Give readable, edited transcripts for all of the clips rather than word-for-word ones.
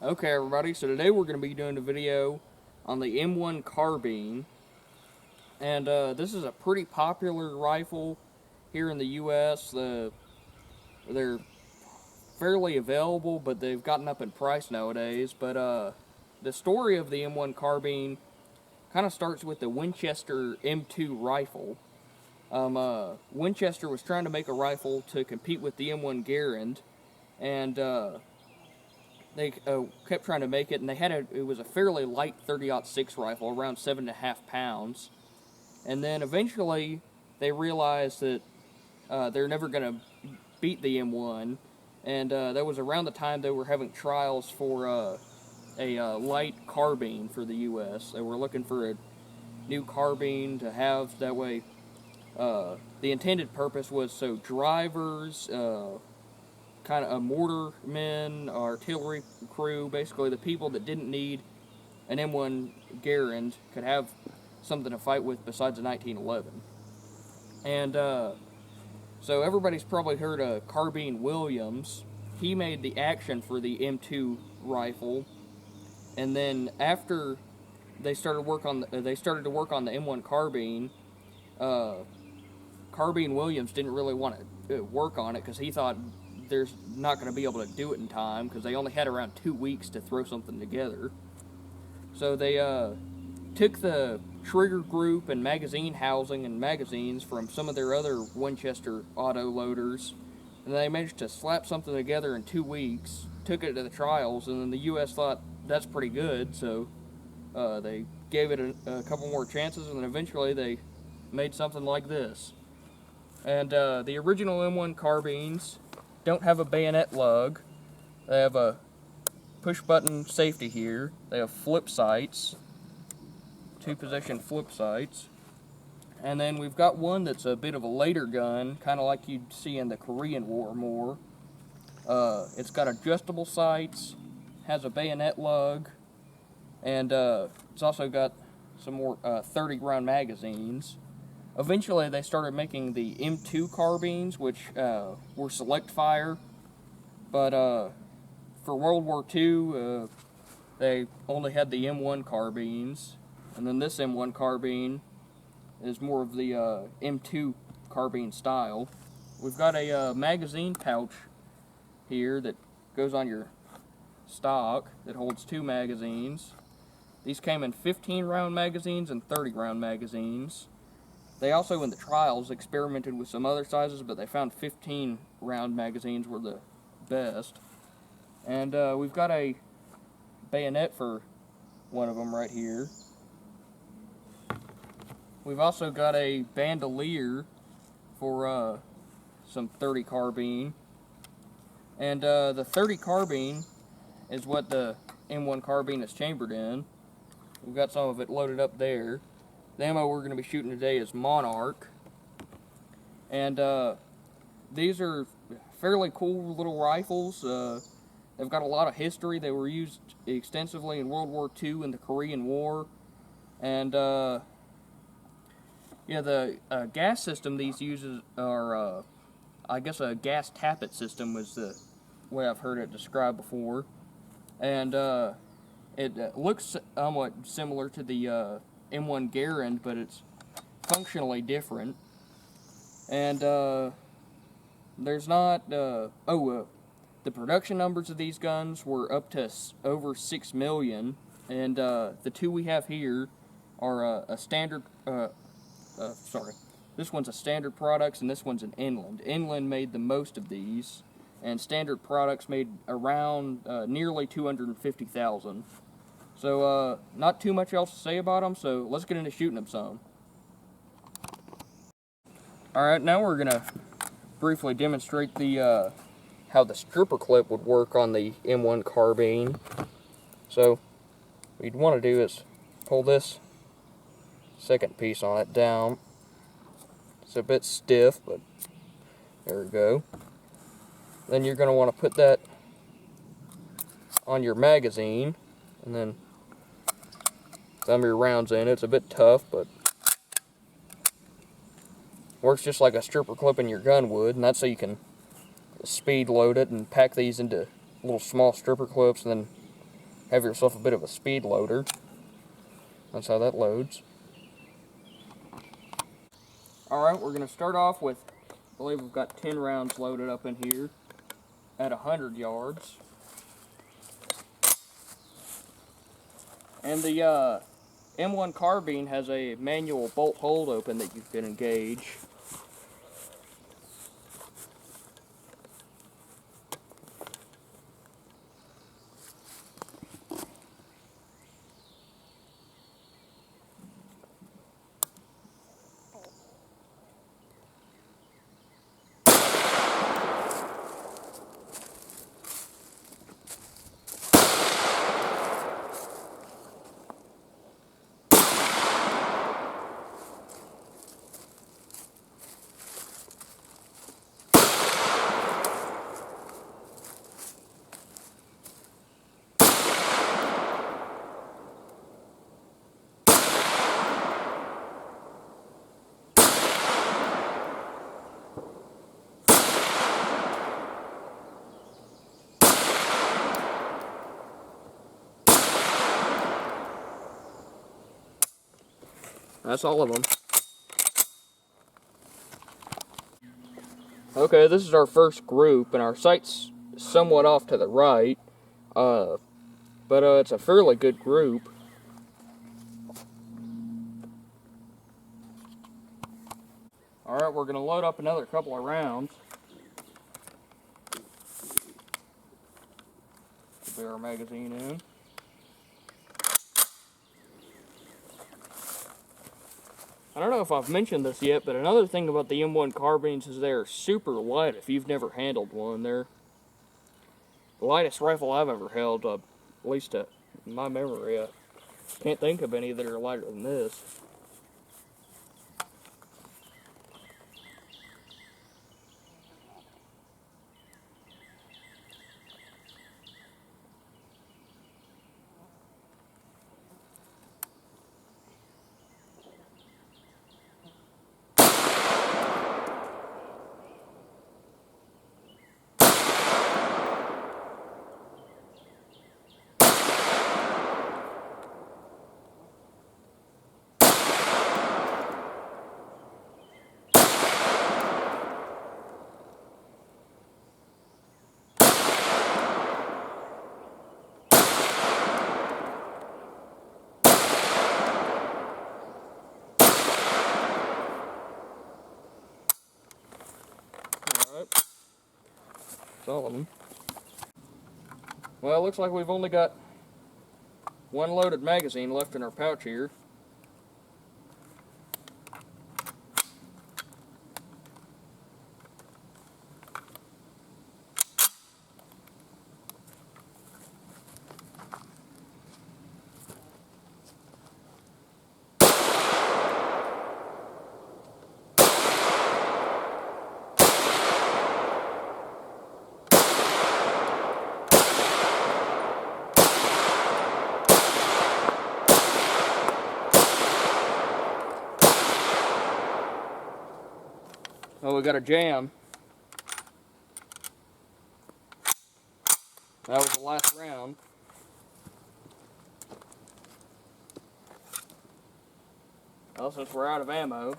Okay, everybody, so today we're going to be doing a video on the M1 Carbine, and this is a pretty popular rifle here in the U.S. They're fairly available, but they've gotten up in price nowadays. But the story of the M1 Carbine kind of starts with the Winchester M2 rifle. Winchester was trying to make a rifle to compete with the M1 Garand, and they kept trying to make it, and it was a fairly light 30-06 rifle, around 7.5 pounds. And then eventually they realized that they're never going to beat the M1, and that was around the time they were having trials for a light carbine for the U.S. They were looking for a new carbine to have, that way the intended purpose was so drivers, kind of mortarmen, artillery crew, basically the people that didn't need an M1 Garand could have something to fight with besides a 1911. And so everybody's probably heard of Carbine Williams. He made the action for the M2 rifle, and then after they started to work on the M1 Carbine, Carbine Williams didn't really want to work on it because he thought there's not going to be able to do it in time because they only had around 2 weeks to throw something together. So they took the trigger group and magazine housing and magazines from some of their other Winchester auto loaders, and they managed to slap something together in 2 weeks, took it to the trials, and then the U.S. thought that's pretty good, so they gave it a couple more chances, and then eventually they made something like this. And the original M1 carbines don't have a bayonet lug. They have a push-button safety here. They have flip sights, 2-position flip sights. And then we've got one that's a bit of a later gun, kind of like you'd see in the Korean War more. It's got adjustable sights, has a bayonet lug, and it's also got some more 30-round magazines. Eventually, they started making the M2 carbines, which were select fire, but for World War II, they only had the M1 carbines, and then this M1 carbine is more of the M2 carbine style. We've got a magazine pouch here that goes on your stock that holds 2 magazines. These came in 15-round magazines and 30-round magazines. They also, in the trials, experimented with some other sizes, but they found 15-round magazines were the best. And we've got a bayonet for one of them right here. We've also got a bandolier for some 30 carbine. And the 30 carbine is what the M1 carbine is chambered in. We've got some of it loaded up there. The ammo we're going to be shooting today is Monarch, and these are fairly cool little rifles. They've got a lot of history. They were used extensively in World War II and the Korean War, and yeah, the gas system these uses are, I guess, a gas tappet system was the way I've heard it described before, and it looks somewhat similar to the M1 Garand, but it's functionally different. And there's not the production numbers of these guns were up to over 6 million, and the two we have here are a standard this one's a Standard Products and this one's an Inland. Inland made the most of these, and Standard Products made around nearly 250,000. So, not too much else to say about them, so let's get into shooting them some. Alright, now we're going to briefly demonstrate the how the stripper clip would work on the M1 carbine. So, what you'd want to do is pull this second piece on it down. It's a bit stiff, but there we go. Then you're going to want to put that on your magazine, and then thumb your rounds in. It's a bit tough, but works just like a stripper clip in your gun would, and that's so you can speed load it and pack these into little small stripper clips and then have yourself a bit of a speed loader. That's how that loads. Alright, we're going to start off with, I believe we've got 10 rounds loaded up in here at 100 yards. And the M1 Carbine has a manual bolt hold open that you can engage. That's all of them. Okay, this is our first group, and our sight's somewhat off to the right, but it's a fairly good group. Alright, we're going to load up another couple of rounds. Put our magazine in. I don't know if I've mentioned this yet, but another thing about the M1 carbines is they're super light if you've never handled one. They're the lightest rifle I've ever held, at least in my memory. I can't think of any that are lighter than this. Alright. That's all of them. Well, it looks like we've only got one loaded magazine left in our pouch here. Oh, we got a jam. That was the last round. Well, since we're out of ammo,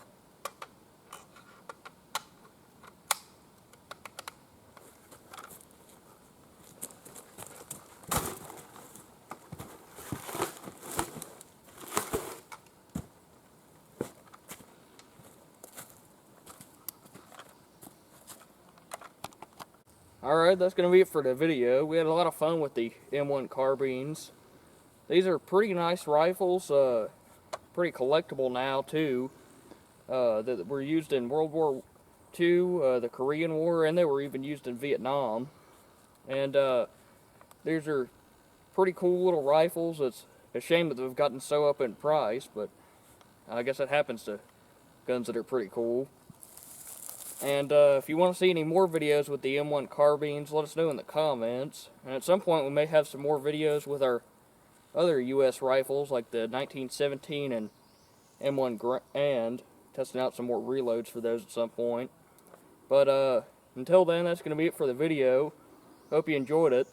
alright, that's going to be it for the video. We had a lot of fun with the M1 carbines. These are pretty nice rifles, pretty collectible now too, that were used in World War II, the Korean War, and they were even used in Vietnam. And these are pretty cool little rifles. It's a shame that they've gotten so up in price, but I guess that happens to guns that are pretty cool. And if you want to see any more videos with the M1 carbines, let us know in the comments. And at some point we may have some more videos with our other U.S. rifles, like the 1917 and M1 Grand, testing out some more reloads for those at some point. But until then, that's going to be it for the video. Hope you enjoyed it.